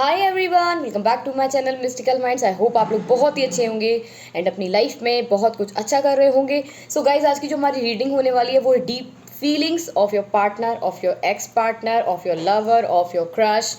Hi everyone, welcome back to my channel mystical minds. I hope आप लोग बहुत ही अच्छे होंगे एंड अपनी लाइफ में बहुत कुछ अच्छा कर रहे होंगे। सो गाइज, आज की जो हमारी रीडिंग होने वाली है वो है deep feelings of your partner, of your ex partner, of your lover, of your crush,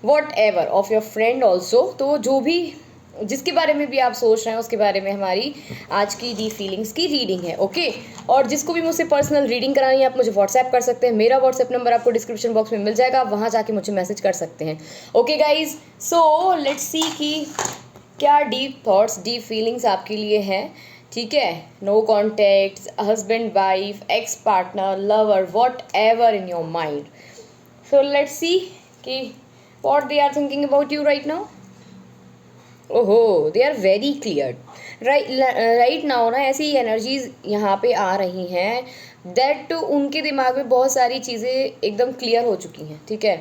what ever, of your friend also. तो जो भी जिसके बारे में भी आप सोच रहे हैं उसके बारे में हमारी आज की डी फीलिंग्स की रीडिंग है। ओके, और जिसको भी मुझसे पर्सनल रीडिंग करानी है आप मुझे व्हाट्सएप कर सकते हैं। मेरा व्हाट्सएप नंबर आपको डिस्क्रिप्शन बॉक्स में मिल जाएगा, वहाँ जाके मुझे मैसेज कर सकते हैं। Okay guys, so let's see कि क्या डीप थॉट्स, डीप फीलिंग्स आपके लिए हैं। ठीक है, no contacts, husband wife, ex partner, lover, whatever in your mind. So let's see कि what they are thinking about you right now. ओहो, they are very clear right now ना। ऐसी energies यहाँ पे आ रही हैं दैट उनके दिमाग में बहुत सारी चीज़ें एकदम क्लियर हो चुकी हैं। ठीक है,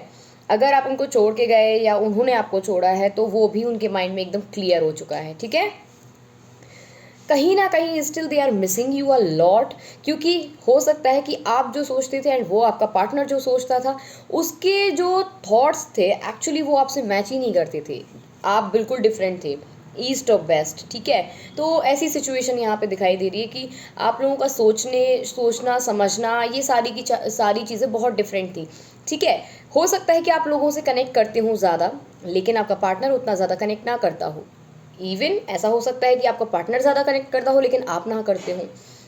अगर आप उनको छोड़ के गए या उन्होंने आपको छोड़ा है तो वो भी उनके माइंड में एकदम क्लियर हो चुका है। ठीक है, कहीं ना कहीं still they are missing you a lot, क्योंकि हो सकता है कि आप जो सोचते थे एंड वो आपका पार्टनर जो सोचता था उसके जो थॉट्स थे एक्चुअली वो आपसे मैच ही नहीं करते थे। आप बिल्कुल डिफरेंट थे, ईस्ट ऑफ वेस्ट। ठीक है, तो ऐसी सिचुएशन यहाँ पे दिखाई दे रही है कि आप लोगों का सोचना समझना ये सारी चीज़ें बहुत डिफरेंट थी। ठीक है, हो सकता है कि आप लोगों से कनेक्ट करते हो ज़्यादा लेकिन आपका पार्टनर उतना ज़्यादा कनेक्ट ना करता हो। इवन ऐसा हो सकता है कि आपका पार्टनर ज़्यादा कनेक्ट करता हो लेकिन आप ना करते हो।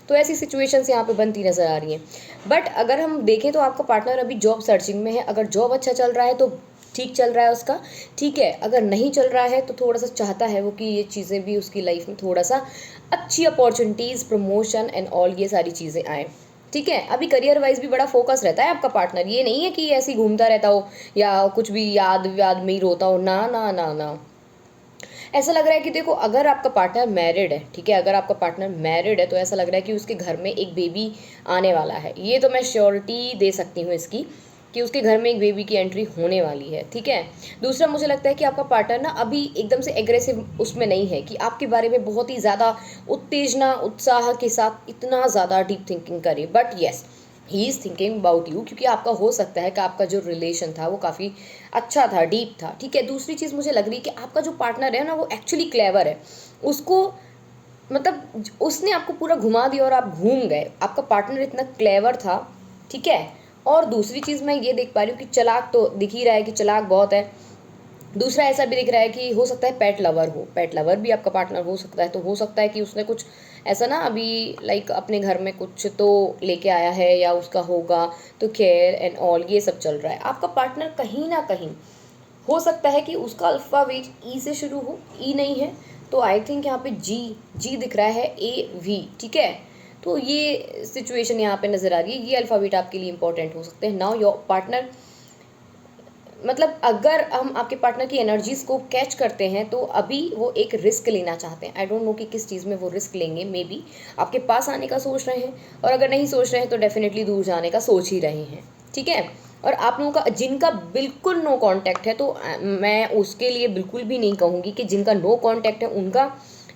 तो ऐसी सिचुएशंस यहाँ पे बनती नज़र आ रही हैं। बट अगर हम देखें तो आपका पार्टनर अभी जॉब सर्चिंग में है। अगर जॉब अच्छा चल रहा है तो ठीक चल रहा है उसका। ठीक है, अगर नहीं चल रहा है तो थोड़ा सा चाहता है वो कि ये चीज़ें भी उसकी लाइफ में थोड़ा सा अच्छी अपॉर्चुनिटीज़, प्रमोशन एंड ऑल ये सारी चीज़ें आए। ठीक है, अभी करियर वाइज भी बड़ा फोकस रहता है आपका पार्टनर। ये नहीं है कि ऐसे ही घूमता रहता हो या कुछ भी याद याद में ही रोता हो। ना ना ना ना, ऐसा लग रहा है कि देखो, अगर आपका पार्टनर मैरिड है, ठीक है, अगर आपका पार्टनर मैरिड है तो ऐसा लग रहा है कि उसके घर में एक बेबी आने वाला है। ये तो मैं श्योरिटी दे सकती हूँ इसकी कि उसके घर में एक बेबी की एंट्री होने वाली है। ठीक है, दूसरा मुझे लगता है कि आपका पार्टनर ना अभी एकदम से एग्रेसिव उसमें नहीं है कि आपके बारे में बहुत ही ज़्यादा उत्तेजना उत्साह के साथ इतना ज़्यादा डीप थिंकिंग करे। But yes, he is thinking about you, क्योंकि आपका हो सकता है कि आपका जो रिलेशन था वो काफ़ी अच्छा था, डीप था। ठीक है, दूसरी चीज़ मुझे लग रही है कि आपका जो पार्टनर है ना वो एक्चुअली क्लेवर है। उसको मतलब उसने आपको पूरा घुमा दिया और आप घूम गए। आपका पार्टनर इतना क्लेवर था। ठीक है, और दूसरी चीज़ मैं ये देख पा रही हूँ कि चालाक तो दिख ही रहा है कि चालाक बहुत है। दूसरा ऐसा भी दिख रहा है कि हो सकता है पेट लवर हो, पेट लवर भी आपका पार्टनर हो सकता है। तो हो सकता है कि उसने कुछ ऐसा ना अभी लाइक अपने घर में कुछ तो लेके आया है या उसका होगा, तो केयर एंड ऑल ये सब चल रहा है। आपका पार्टनर कहीं ना कहीं हो सकता है कि उसका अल्फ़ाबेट ई से शुरू हो, ई नहीं है तो आई थिंक यहाँ पे जी जी दिख रहा है, ए वी। ठीक है, तो ये सिचुएशन यहाँ पे नज़र आ रही है। ये अल्फ़ाबेट आपके लिए इंपॉर्टेंट हो सकते हैं। नाउ योर पार्टनर, मतलब अगर हम आपके पार्टनर की एनर्जीज को कैच करते हैं तो अभी वो एक रिस्क लेना चाहते हैं। आई डोंट नो कि किस चीज़ में वो रिस्क लेंगे। मे बी आपके पास आने का सोच रहे हैं, और अगर नहीं सोच रहे हैं तो डेफिनेटली दूर जाने का सोच ही रहे हैं। ठीक है, और आप लोगों का जिनका बिल्कुल नो कांटेक्ट है तो मैं उसके लिए बिल्कुल भी नहीं कहूँगी कि जिनका नो कांटेक्ट है उनका,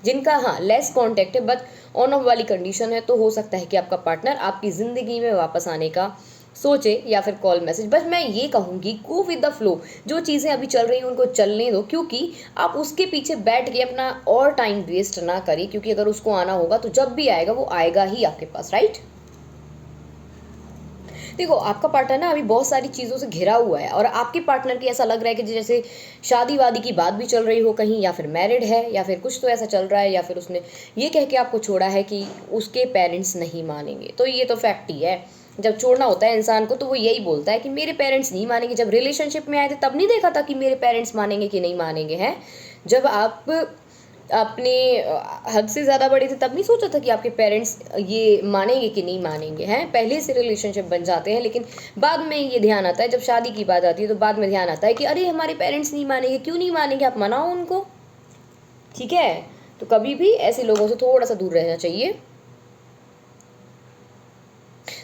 जिनका हाँ लेस कांटेक्ट है बट ऑन ऑफ वाली कंडीशन है, तो हो सकता है कि आपका पार्टनर आपकी ज़िंदगी में वापस आने का सोचे या फिर कॉल मैसेज। बस मैं ये कहूँगी गो विद द फ्लो। जो चीज़ें अभी चल रही हैं उनको चलने दो, क्योंकि आप उसके पीछे बैठ के अपना और टाइम वेस्ट ना करिए, क्योंकि अगर उसको आना होगा तो जब भी आएगा वो आएगा ही आपके पास। राइट, देखो आपका पार्टनर ना अभी बहुत सारी चीज़ों से घिरा हुआ है और आपके पार्टनर की ऐसा लग रहा है कि जैसे शादी वादी की बात भी चल रही हो कहीं, या फिर मैरिड है, या फिर कुछ तो ऐसा चल रहा है, या फिर उसने ये कह के आपको छोड़ा है कि उसके पेरेंट्स नहीं मानेंगे। तो ये तो फैक्ट ही है, जब छोड़ना होता है इंसान को तो वो यही बोलता है कि मेरे पेरेंट्स नहीं मानेंगे। जब रिलेशनशिप में आए थे तब नहीं देखा था कि मेरे पेरेंट्स मानेंगे कि नहीं मानेंगे हैं। जब आप अपने हद से ज़्यादा बड़े थे तब नहीं सोचा था कि आपके पेरेंट्स ये मानेंगे कि नहीं मानेंगे हैं। पहले से रिलेशनशिप बन जाते हैं लेकिन बाद में ये ध्यान आता है, जब शादी की बात आती है तो बाद में ध्यान आता है कि अरे हमारे पेरेंट्स नहीं मानेंगे। क्यों नहीं मानेंगे, आप मनाओ उनको। ठीक है, तो कभी भी ऐसे लोगों से थोड़ा सा दूर रहना चाहिए।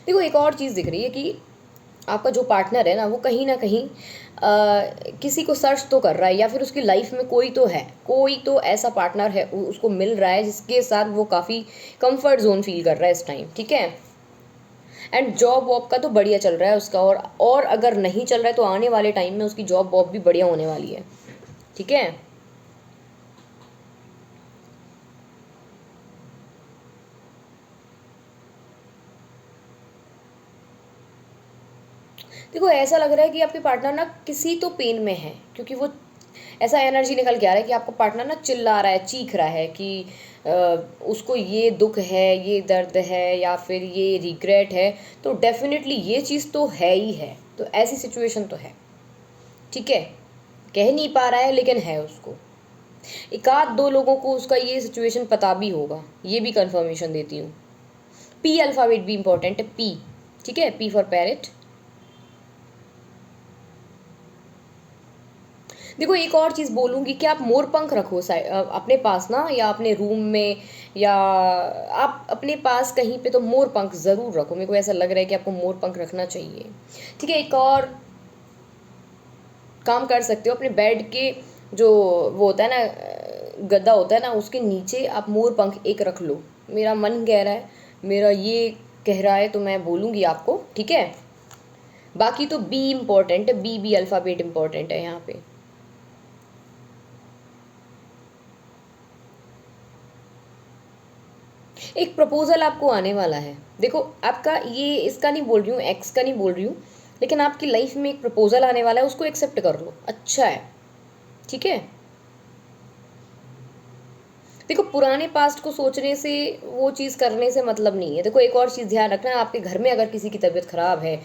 देखो एक और चीज़ दिख रही है कि आपका जो पार्टनर है ना वो कहीं ना कहीं किसी को सर्च तो कर रहा है, या फिर उसकी लाइफ में कोई तो है, कोई तो ऐसा पार्टनर है उसको मिल रहा है जिसके साथ वो काफ़ी कंफर्ट जोन फील कर रहा है इस टाइम। ठीक है, एंड जॉब वॉब का तो बढ़िया चल रहा है उसका, और अगर नहीं चल रहा है तो आने वाले टाइम में उसकी जॉब वॉब भी बढ़िया होने वाली है। ठीक है। देखो ऐसा लग रहा है कि आपके पार्टनर ना किसी तो पेन में है, क्योंकि वो ऐसा एनर्जी निकल के आ रहा है कि आपका पार्टनर ना चिल्ला रहा है, चीख रहा है कि अ, उसको ये दुख है, ये दर्द है, या फिर ये रिग्रेट है। तो डेफिनेटली ये चीज़ तो है ही है, तो ऐसी सिचुएशन तो है, ठीक है। कह नहीं पा रहा है लेकिन है उसको। एक आध दो लोगों को उसका ये सिचुएशन पता भी होगा, ये भी कंफर्मेशन देती हूँ। पी अल्फ़ाबेट भी इंपॉर्टेंट है, पी, ठीक है, पी फॉर पैरेट। देखो एक और चीज़ बोलूँगी कि आप मोर पंख रखो अपने पास ना, या अपने रूम में, या आप अपने पास कहीं पे तो मोर पंख ज़रूर रखो। मेरे को ऐसा लग रहा है कि आपको मोर पंख रखना चाहिए, ठीक है। एक और काम कर सकते हो, अपने बेड के जो वो होता है ना, गद्दा होता है ना, उसके नीचे आप मोर पंख एक रख लो। मेरा मन कह रहा है, मेरा ये कह रहा है, तो मैं बोलूँगी आपको, ठीक है। बाकी तो बी इम्पोर्टेंट है, बी अल्फ़ाबेट इम्पोर्टेंट है यहाँ पे। एक प्रपोजल आपको आने वाला है। देखो आपका ये, इसका नहीं बोल रही हूँ, एक्स का नहीं बोल रही हूँ, लेकिन आपकी लाइफ में एक प्रपोजल आने वाला है, उसको एक्सेप्ट कर लो, अच्छा है, ठीक है। देखो पुराने पास्ट को सोचने से, वो चीज़ करने से मतलब नहीं है। देखो एक और चीज़ ध्यान रखना, आपके घर में अगर किसी की तबीयत खराब है,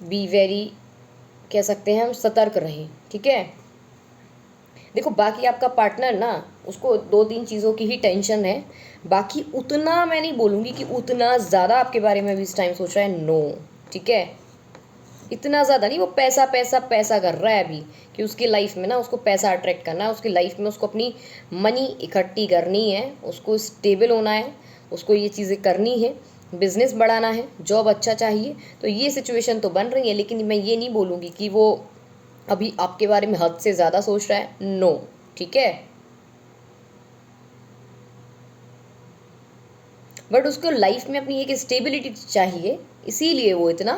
बी वेरी, कह सकते हैं हम, सतर्क रहें, ठीक है। देखो बाकी आपका पार्टनर ना, उसको दो तीन चीज़ों की ही टेंशन है। बाकी उतना मैं नहीं बोलूँगी कि उतना ज़्यादा आपके बारे में भी इस टाइम सोच रहा है, नो, ठीक है। इतना ज़्यादा नहीं, वो पैसा पैसा पैसा कर रहा है अभी, कि उसकी लाइफ में ना उसको पैसा अट्रैक्ट करना है, उसकी लाइफ में उसको अपनी मनी इकट्ठी करनी है, उसको स्टेबल होना है, उसको ये चीज़ें करनी है, बिजनेस बढ़ाना है, जॉब अच्छा चाहिए। तो ये सिचुएशन तो बन रही है, लेकिन मैं ये नहीं बोलूँगी कि वो अभी आपके बारे में हद से ज़्यादा सोच रहा है, नो, ठीक है। बट उसको लाइफ में अपनी एक स्टेबिलिटी चाहिए, इसीलिए वो इतना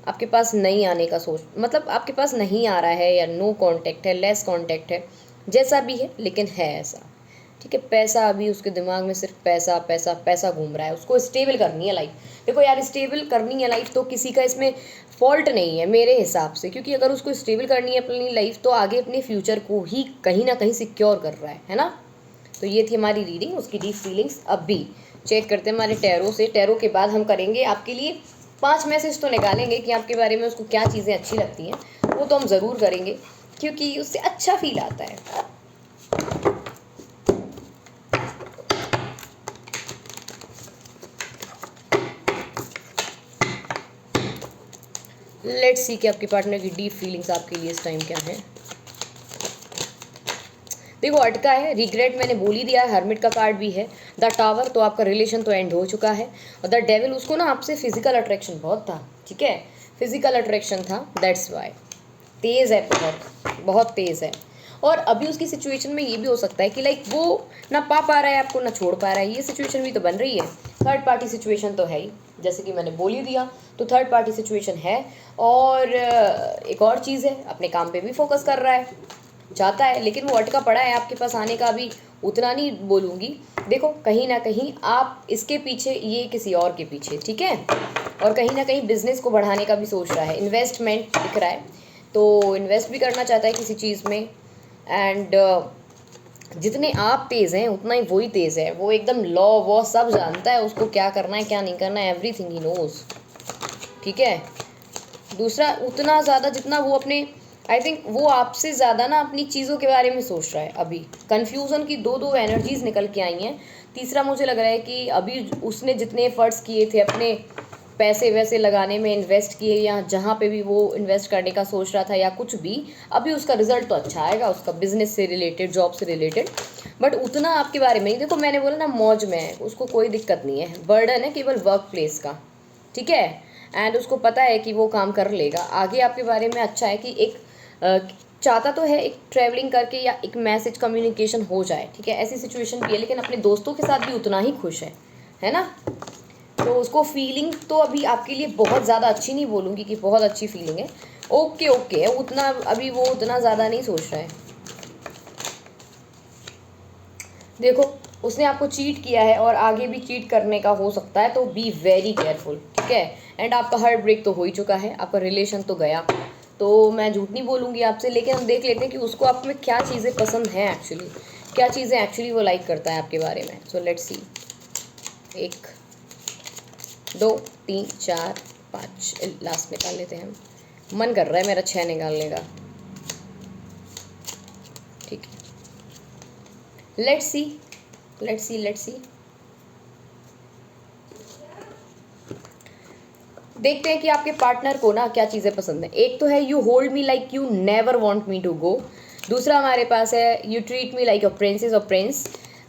आपके पास नहीं आने का सोच, मतलब आपके पास नहीं आ रहा है, या नो कांटेक्ट है, लेस कांटेक्ट है, जैसा भी है, लेकिन है ऐसा, ठीक है। पैसा अभी उसके दिमाग में सिर्फ पैसा पैसा पैसा घूम रहा है, उसको स्टेबल करनी है लाइफ। देखो यार, स्टेबल करनी है लाइफ तो किसी का इसमें फॉल्ट नहीं है मेरे हिसाब से, क्योंकि अगर उसको स्टेबल करनी है अपनी लाइफ, तो आगे अपने फ्यूचर को ही कहीं ना कहीं सिक्योर कर रहा है ना। तो ये थी हमारी रीडिंग, उसकी डीप फीलिंग्स। अब भी चेक करते हैं हमारे टैरो से। टैरो के बाद हम करेंगे आपके लिए 5 मैसेज, तो निकालेंगे कि आपके बारे में उसको क्या चीज़ें अच्छी लगती हैं, वो तो हम ज़रूर करेंगे, क्योंकि उससे अच्छा फील आता है। लेट्स सी कि आपके पार्टनर की डीप फीलिंग्स आपके लिए इस टाइम क्या है। देखो अटका है, रिग्रेट मैंने बोल ही दिया है, हर्मिट का कार्ड भी है, द टावर, तो आपका रिलेशन तो एंड हो चुका है। और द डेविल, उसको ना आपसे फिजिकल अट्रैक्शन बहुत था, ठीक है, फिजिकल अट्रैक्शन था, दैट्स वाई। तेज़ है, बहुत बहुत तेज़ है। और अभी उसकी सिचुएशन में ये भी हो सकता है कि लाइक वो ना पा रहा है आपको, ना छोड़ पा रहा है, ये सिचुएशन भी तो बन रही है। थर्ड पार्टी सिचुएशन तो है ही, जैसे कि मैंने बोल ही दिया, तो थर्ड पार्टी सिचुएशन है। और एक और चीज़ है, अपने काम पे भी फोकस कर रहा है, चाहता है, लेकिन वो अटका पड़ा है आपके पास आने का। अभी उतना नहीं बोलूँगी, देखो कहीं ना कहीं आप इसके पीछे, ये किसी और के पीछे, ठीक है। और कहीं ना कहीं बिजनेस को बढ़ाने का भी सोच रहा है, इन्वेस्टमेंट दिख रहा है, तो इन्वेस्ट भी करना चाहता है किसी चीज़ में। एंड जितने आप तेज़ हैं उतना ही वही तेज़ है, वो एकदम लॉ वॉ सब जानता है, उसको क्या करना है क्या नहीं करना है, एवरीथिंग ही नोज, ठीक है। दूसरा, उतना ज़्यादा जितना वो अपने, आई थिंक वो आपसे ज़्यादा ना अपनी चीज़ों के बारे में सोच रहा है। अभी कन्फ्यूज़न की दो एनर्जीज निकल के आई हैं। तीसरा, मुझे लग रहा है कि अभी उसने जितने एफर्ट्स किए थे अपने पैसे वैसे लगाने में, इन्वेस्ट किए, या जहाँ पे भी वो इन्वेस्ट करने का सोच रहा था या कुछ भी, अभी उसका रिजल्ट तो अच्छा आएगा, उसका बिजनेस से रिलेटेड, जॉब से रिलेटेड। बट उतना आपके बारे में नहीं। देखो मैंने बोला ना, मौज में है, उसको कोई दिक्कत नहीं है, बर्डन है केवल वर्क प्लेस का, ठीक है। एंड उसको पता है कि वो काम कर लेगा। आगे आपके बारे में अच्छा है कि एक चाहता तो है एक ट्रैवलिंग करके या एक मैसेज कम्युनिकेशन हो जाए, ठीक है, ऐसी सिचुएशन भी है। लेकिन अपने दोस्तों के साथ भी उतना ही खुश है ना। तो उसको फीलिंग तो अभी आपके लिए बहुत ज़्यादा अच्छी नहीं बोलूँगी कि बहुत अच्छी फीलिंग है, ओके ओके, उतना अभी वो उतना ज़्यादा नहीं सोच रहा है। देखो, उसने आपको चीट किया है और आगे भी चीट करने का हो सकता है, तो बी वेरी केयरफुल, ठीक है। एंड आपका हार्ट ब्रेक तो हो ही चुका है, आपका रिलेशन तो गया, तो मैं झूठ नहीं बोलूँगी आपसे, लेकिन हम देख लेते हैं कि उसको आप में क्या चीज़ें पसंद हैं एक्चुअली, क्या चीज़ें एक्चुअली वो लाइक करता है आपके बारे में। सो लेट्स सी, 1 2 3 4 5, लास्ट निकाल लेते हैं हम। मन कर रहा है मेरा 6 निकालने का, ठीक है। Let's see let's see let's see, देखते हैं कि आपके पार्टनर को ना क्या चीज़ें पसंद है। एक तो है you hold me like you never want me to go. दूसरा हमारे पास है you treat me like a princess और प्रिंस।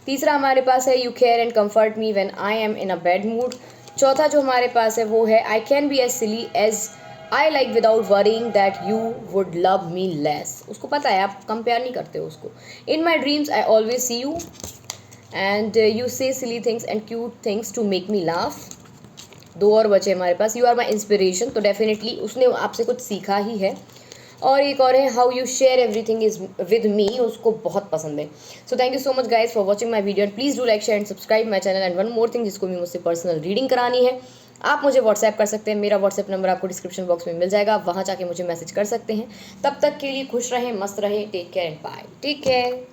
तीसरा हमारे पास है you care and comfort me when I am in a bad mood. चौथा जो हमारे पास है वो है I can be as silly as I like without worrying that you would love me less. उसको पता है, आप कंपेयर नहीं करते हो उसको। In my dreams I always see you and you say silly things and cute things to make me laugh. 2 और बचे हमारे पास, यू आर माई इंस्पिरेशन, तो डेफिनेटली उसने आपसे कुछ सीखा ही है। और एक और है how you share everything is with me, उसको बहुत पसंद है। So thank you so much guys for watching my video and please do like share and subscribe my channel. And one more thing, जिसको भी मुझसे पर्सनल रीडिंग करानी है, आप मुझे व्हाट्सएप कर सकते हैं। मेरा व्हाट्सएप नंबर आपको डिस्क्रिप्शन बॉक्स में मिल जाएगा, वहाँ जाके मुझे मैसेज कर सकते हैं। तब तक के लिए खुश रहें, मस्त रहें, take care and bye, take care.